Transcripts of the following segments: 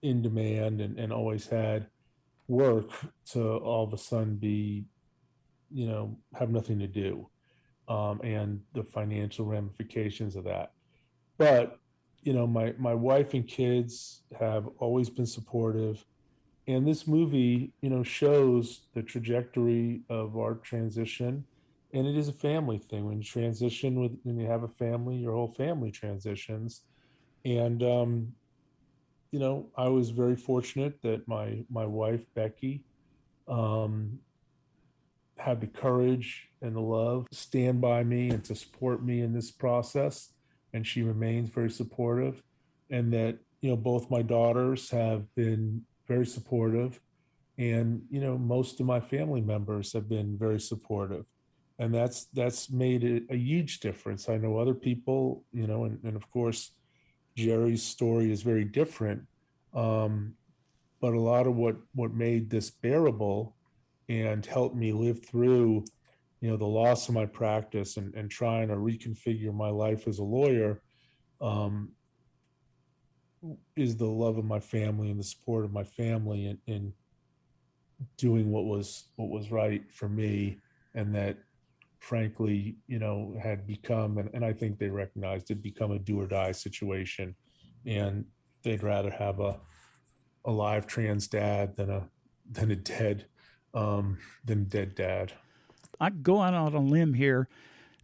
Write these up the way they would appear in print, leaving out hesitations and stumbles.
in demand and always had work to all of a sudden be, have nothing to do, and the financial ramifications of that. But, my wife and kids have always been supportive. And this movie, shows the trajectory of our transition. And it is a family thing. When you have a family, your whole family transitions. And I was very fortunate that my wife Becky um, had the courage and the love to stand by me and to support me in this process, and she remains very supportive. And that both my daughters have been very supportive, and most of my family members have been very supportive, and that's made it a huge difference. I know other people, and of course Jerry's story is very different. Um, but a lot of what made this bearable and helped me live through, the loss of my practice and trying to reconfigure my life as a lawyer, um, is the love of my family and the support of my family in doing what was right for me, and that frankly, had become, and I think they recognized it, become a do or die situation. And they'd rather have a live trans dad than a dead dad. I go out on a limb here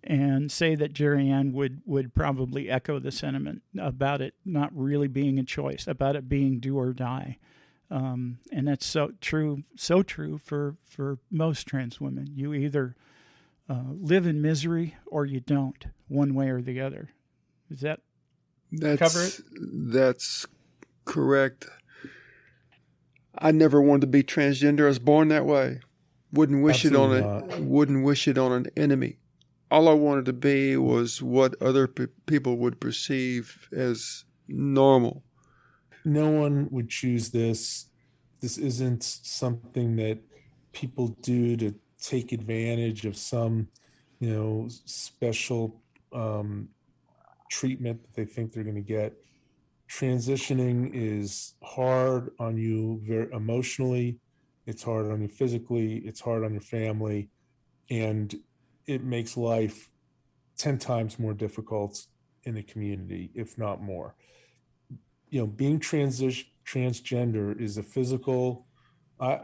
and say that Jerry Ann would probably echo the sentiment about it not really being a choice, about it being do or die. And that's so true for most trans women. You either live in misery or you don't, one way or the other. Does that cover it? That's correct. I never wanted to be transgender. I was born that way. Wouldn't wish Absolutely it on wouldn't wish it on an enemy. All I wanted to be was what other people would perceive as normal. No one would choose this. This isn't something that people do to take advantage of some, special treatment that they think they're going to get. Transitioning is hard on you very emotionally. It's hard on you physically. It's hard on your family, and it makes life 10 times more difficult in the community, if not more. Being transgender is a physical uh,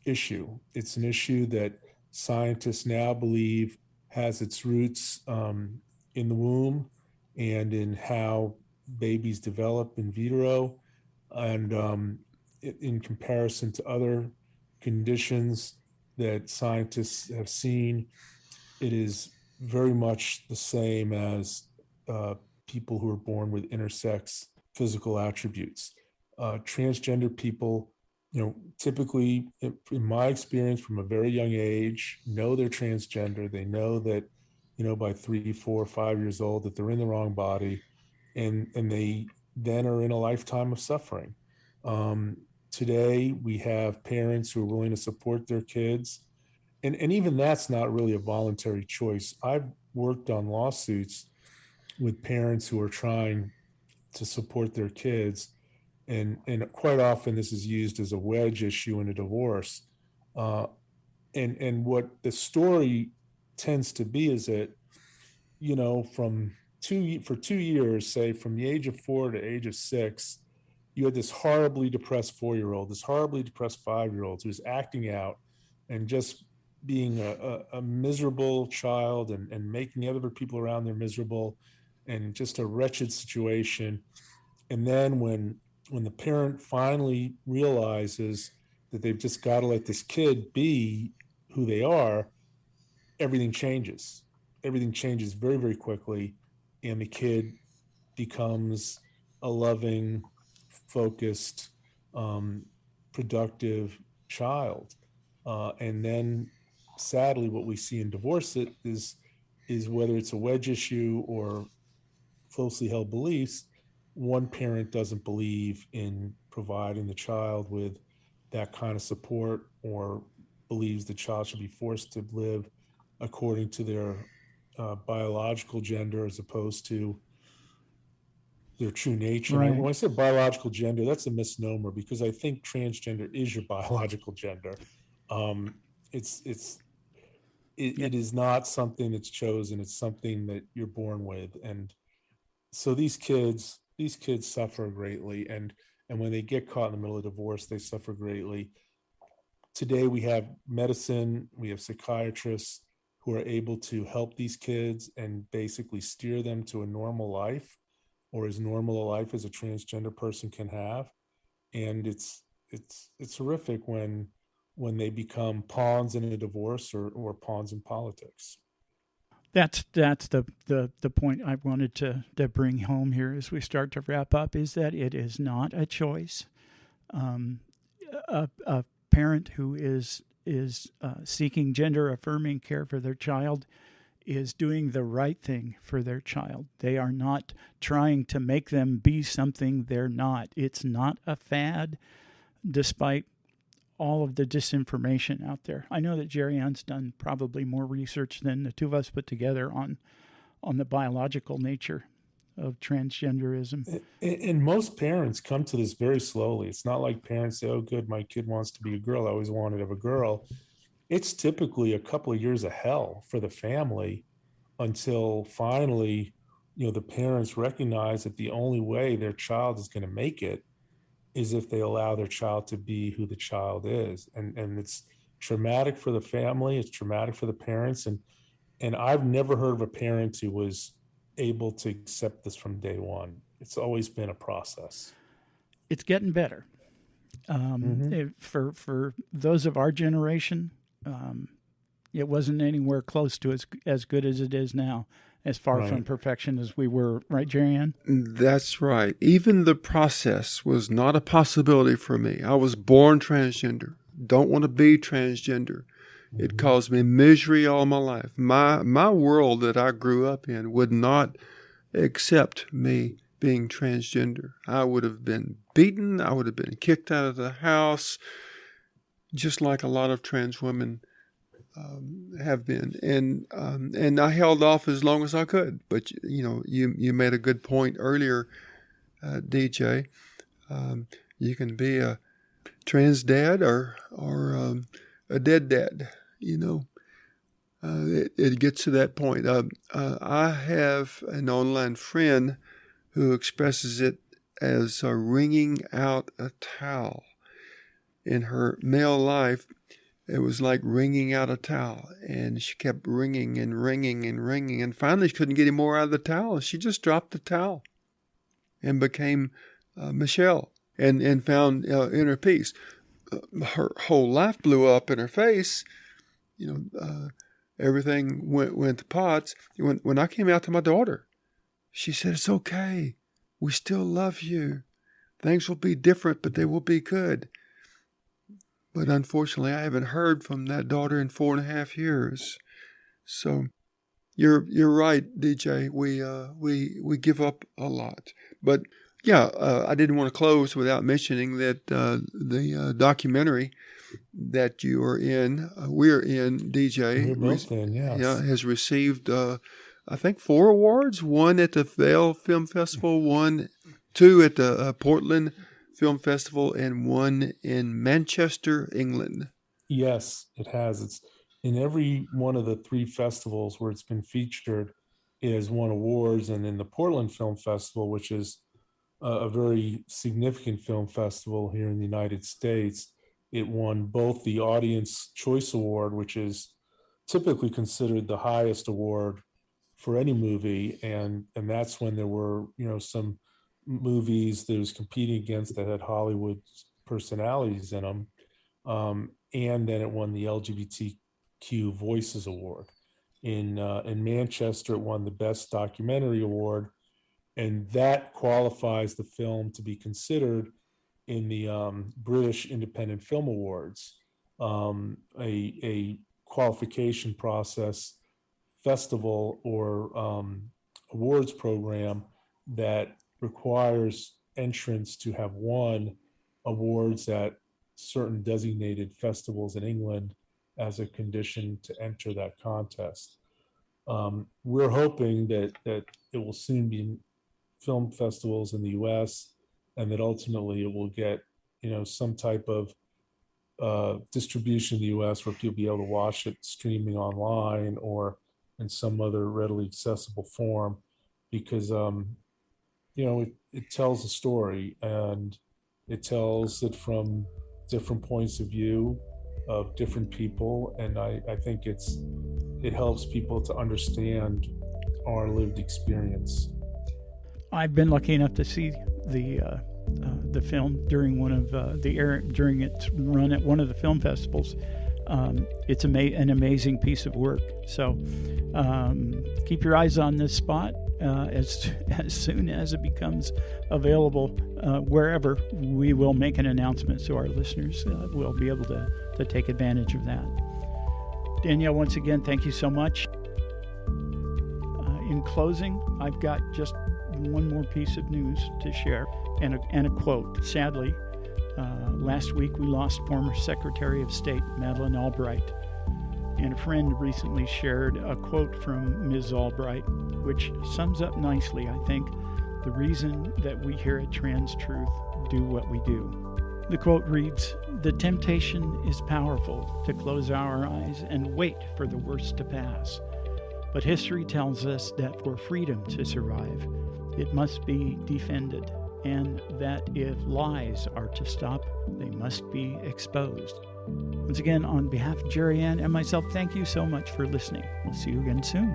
issue. It's an issue that scientists now believe has its roots in the womb and in how babies develop in vitro. And in comparison to other conditions that scientists have seen, it is very much the same as people who are born with intersex physical attributes. Transgender people, typically, in my experience, from a very young age, know they're transgender. They know that, by 3, 4, 5 years old, that they're in the wrong body, and they then are in a lifetime of suffering. Today, we have parents who are willing to support their kids, and even that's not really a voluntary choice. I've worked on lawsuits with parents who are trying to support their kids, and quite often this is used as a wedge issue in a divorce. Uh, and what the story tends to be is that, from for 2 years, say from the age of 4 to age of 6, you had this horribly depressed 4-year-old, this horribly depressed 5-year-old who's acting out and just being a miserable child, and making other people around there miserable, and just a wretched situation. And then when the parent finally realizes that they've just got to let this kid be who they are, everything changes. Everything changes very, very quickly, and the kid becomes a loving, focused, productive child. And then, sadly, what we see in divorce is whether it's a wedge issue or closely held beliefs, one parent doesn't believe in providing the child with that kind of support, or believes the child should be forced to live according to their biological gender, as opposed to their true nature. Right. And when I say biological gender, that's a misnomer, because I think transgender is your biological gender. Um, it's Yeah. it is not something that's chosen. It's something that you're born with. And so these kids suffer greatly, and when they get caught in the middle of divorce, they suffer greatly. Today we have medicine, we have psychiatrists who are able to help these kids and basically steer them to a normal life, or as normal a life as a transgender person can have. And it's horrific when they become pawns in a divorce, or pawns in politics. That's the point I wanted to bring home here as we start to wrap up, is that it is not a choice. A parent who is seeking gender affirming care for their child is doing the right thing for their child. They are not trying to make them be something they're not. It's not a fad, despite all of the disinformation out there. I know that Jerry Ann's done probably more research than the two of us put together on the biological nature of transgenderism. And most parents come to this very slowly. It's not like parents say, "Oh, good, my kid wants to be a girl. I always wanted to have a girl." It's typically a couple of years of hell for the family, until finally, the parents recognize that the only way their child is going to make it is if they allow their child to be who the child is. And it's traumatic for the family. It's traumatic for the parents. And I've never heard of a parent who was able to accept this from day one. It's always been a process. It's getting better. For those of our generation, it wasn't anywhere close to as good as it is now, as far Right. from perfection as we were, right, Jerry Ann? That's right. Even the process was not a possibility for me. I was born transgender. Don't want to be transgender. It caused me misery all my life. My world that I grew up in would not accept me being transgender. I would have been beaten. I would have been kicked out of the house, just like a lot of trans women have been, and I held off as long as I could. But you made a good point earlier, DJ. You can be a trans dad or a dead dad. It gets to that point. I have an online friend who expresses it as wringing out a towel. In her male life, it was like wringing out a towel, and she kept wringing and wringing and wringing, and finally she couldn't get any more out of the towel. She just dropped the towel and became Michelle, and found inner peace. Her whole life blew up in her face. Everything went to pots. When I came out to my daughter, she said, "It's okay. We still love you. Things will be different, but they will be good." But unfortunately, I haven't heard from that daughter in 4.5 years. So you're right, DJ. We give up a lot. But yeah, I didn't want to close without mentioning that the documentary that you are in, we're in, DJ, We're both in, yes. has received, I think, 4 awards. 1 at the Vail Film Festival, 2 at the Portland Film Festival, and 1 in Manchester, England. Yes, it has. It's in every one of the 3 festivals where it's been featured. It has won awards, and in the Portland Film Festival, which is a very significant film festival here in the United States, it won both the Audience Choice Award, which is typically considered the highest award for any movie, and that's when there were some movies that it was competing against that had Hollywood personalities in them, and then it won the LGBTQ Voices Award. In Manchester, it won the Best Documentary Award, and that qualifies the film to be considered in the British Independent Film Awards, a qualification process, festival, or awards program that requires entrants to have won awards at certain designated festivals in England as a condition to enter that contest. We're hoping that it will soon be film festivals in the US, and that ultimately it will get, some type of distribution in the US where people be able to watch it streaming online or in some other readily accessible form, because it tells a story, and it tells it from different points of view of different people, and I think it helps people to understand our lived experience. I've been lucky enough to see the film during during its run at one of the film festivals. It's an amazing piece of work. So keep your eyes on this spot. As soon as it becomes available wherever, we will make an announcement so our listeners will be able to take advantage of that. Danielle, once again, thank you so much. In closing, I've got just one more piece of news to share and a quote. Sadly, last week we lost former Secretary of State Madeleine Albright, and a friend recently shared a quote from Ms. Albright, which sums up nicely, I think, the reason that we here at Trans Truth do what we do. The quote reads, "The temptation is powerful to close our eyes and wait for the worst to pass. But history tells us that for freedom to survive, it must be defended, and that if lies are to stop, they must be exposed." Once again, on behalf of Jerry Ann and myself, thank you so much for listening. We'll see you again soon.